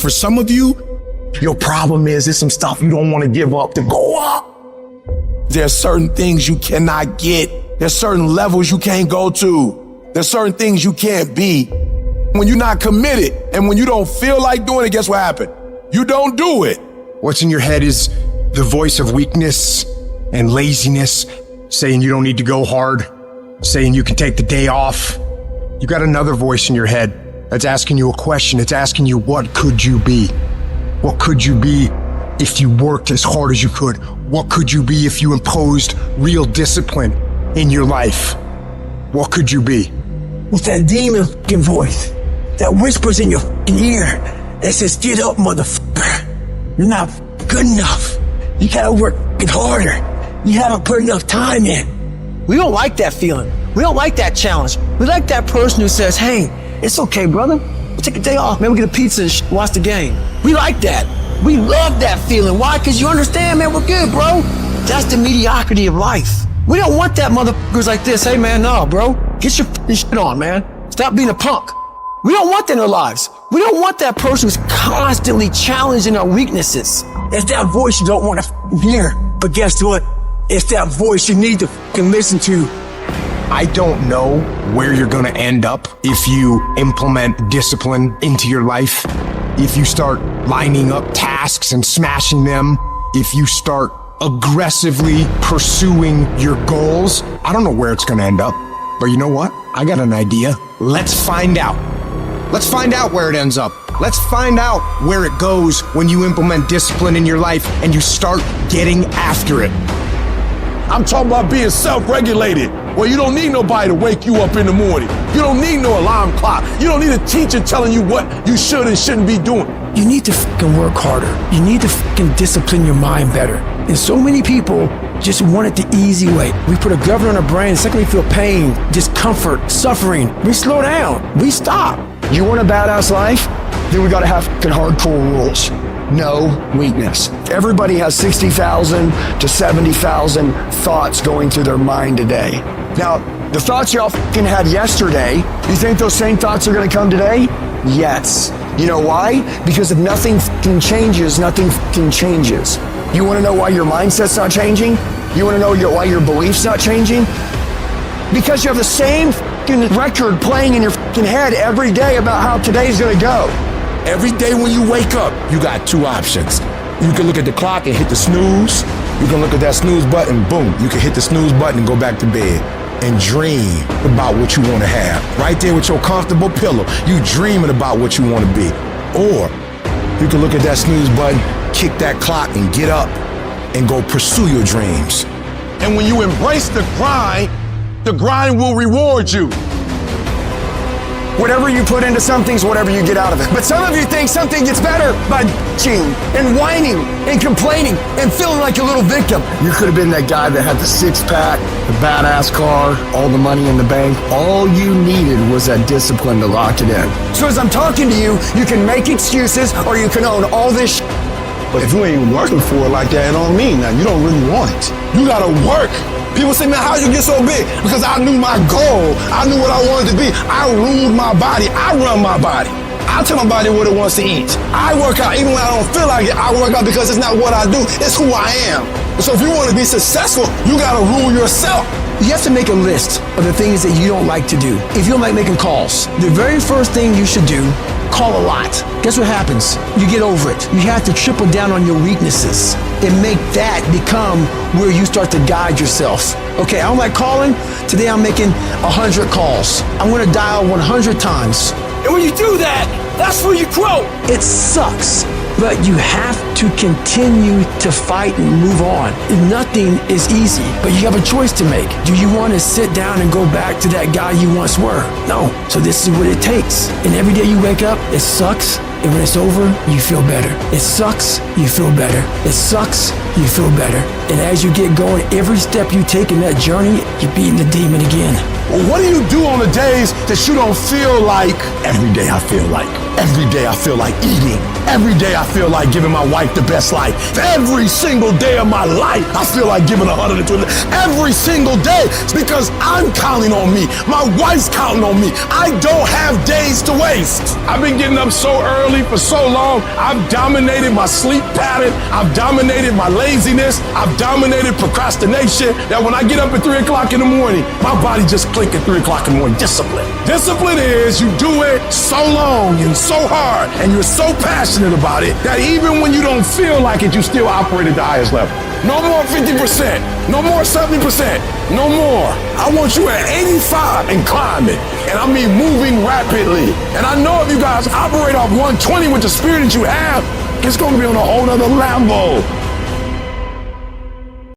For some of you, your problem is there's some stuff you don't want to give up to go up. There's certain things you cannot get. There's certain levels you can't go to. There's certain things you can't be. When you're not committed and when you don't feel like doing it, guess what happened? You don't do it. What's in your head is the voice of weakness and laziness, saying you don't need to go hard, saying you can take the day off. You got another voice in your head that's asking you a question. It's asking you, what could you be? What could you be if you worked as hard as you could? What could you be if you imposed real discipline in your life? What could you be? With that demon fucking voice that whispers in your fucking ear that says, get up, motherfucker. You're not good enough. You gotta work fucking harder. You haven't put enough time in. We don't like that feeling. We don't like that challenge. We like that person who says, hey, it's okay, brother. We'll take a day off. Maybe we'll get a pizza and watch the game. We like that. We love that feeling. Why? Because you understand, man, we're good, bro. That's the mediocrity of life. We don't want that motherfuckers like this. Hey, man, no, bro. Get your shit on, man. Stop being a punk. We don't want that in our lives. We don't want that person who's constantly challenging our weaknesses. It's that voice you don't want to hear. But guess what? It's that voice you need to fucking listen to. I don't know where you're gonna end up if you implement discipline into your life, if you start lining up tasks and smashing them, if you start aggressively pursuing your goals. I don't know where it's gonna end up, but you know what? I got an idea. Let's find out. Let's find out where it ends up. Let's find out where it goes when you implement discipline in your life and you start getting after it. I'm talking about being self-regulated, where you don't need nobody to wake you up in the morning. You don't need no alarm clock. You don't need a teacher telling you what you should and shouldn't be doing. You need to fucking work harder. You need to fucking discipline your mind better. And so many people just want it the easy way. We put a governor on our brain. The second we feel pain, discomfort, suffering, we slow down. We stop. You want a badass life? Then we gotta have fucking hardcore rules. No weakness. Everybody has 60,000 to 70,000 thoughts going through their mind a day. Now, the thoughts y'all fucking had yesterday, you think those same thoughts are gonna come today? Yes. You know why? Because if nothing fucking changes, nothing fucking changes. You wanna know why your mindset's not changing? You wanna know why your beliefs not changing? Because you have the same fucking record playing in your fucking head every day about how today's gonna go. Every day when you wake up, you got two options. You can look at the clock and hit the snooze. You can look at that snooze button, boom. You can hit the snooze button and go back to bed and dream about what you want to have. Right there with your comfortable pillow, you dreaming about what you want to be. Or you can look at that snooze button, kick that clock and get up and go pursue your dreams. And when you embrace the grind will reward you. Whatever you put into something's whatever you get out of it. But some of you think something gets better by bitching and whining and complaining and feeling like a little victim. You could have been that guy that had the six-pack, the badass car, all the money in the bank. All you needed was that discipline to lock it in. So as I'm talking to you, you can make excuses or you can own all this shit. But if you ain't working for it like that, it don't mean nothing. You don't really want it. You gotta work. People say, man, how'd you get so big? Because I knew my goal. I knew what I wanted to be. I ruled my body. I run my body. I tell my body what it wants to eat. I work out even when I don't feel like it. I work out because it's not what I do. It's who I am. So if you want to be successful, you got to rule yourself. You have to make a list of the things that you don't like to do. If you don't like making calls, the very first thing you should do, call a lot. Guess what happens? You get over it. You have to triple down on your weaknesses and make that become where you start to guide yourself. Okay, I don't like calling. Today I'm making 100 calls. I'm gonna dial 100 times. And when you do that, that's where you grow. It sucks, but you have to continue to fight and move on. Nothing is easy, but you have a choice to make. Do you want to sit down and go back to that guy you once were? No. So this is what it takes. And every day you wake up, it sucks. And when it's over, you feel better. It sucks, you feel better. It sucks, you feel better. And as you get going, every step you take in that journey, you're beating the demon again. Well, what do you do on the days that you don't feel like? Every day I feel like. Every day I feel like eating. Every day I feel like giving my wife the best life. Every single day of my life, I feel like giving 120. Every single day. It's because I'm counting on me. My wife's counting on me. I don't have days to waste. I've been getting up so early sleep for so long, I've dominated my sleep pattern. I've dominated my laziness. I've dominated procrastination. That when I get up at 3 o'clock in the morning, my body just click at 3 o'clock in the morning. Discipline. Discipline is you do it so long and so hard and you're so passionate about it that even when you don't feel like it, you still operate at the highest level. No more 50%. No more 70%. No more. I want you at 85 and climbing. And I mean moving rapidly. And I know if you guys operate off 120 with the spirit that you have, it's going to be on a whole nother level.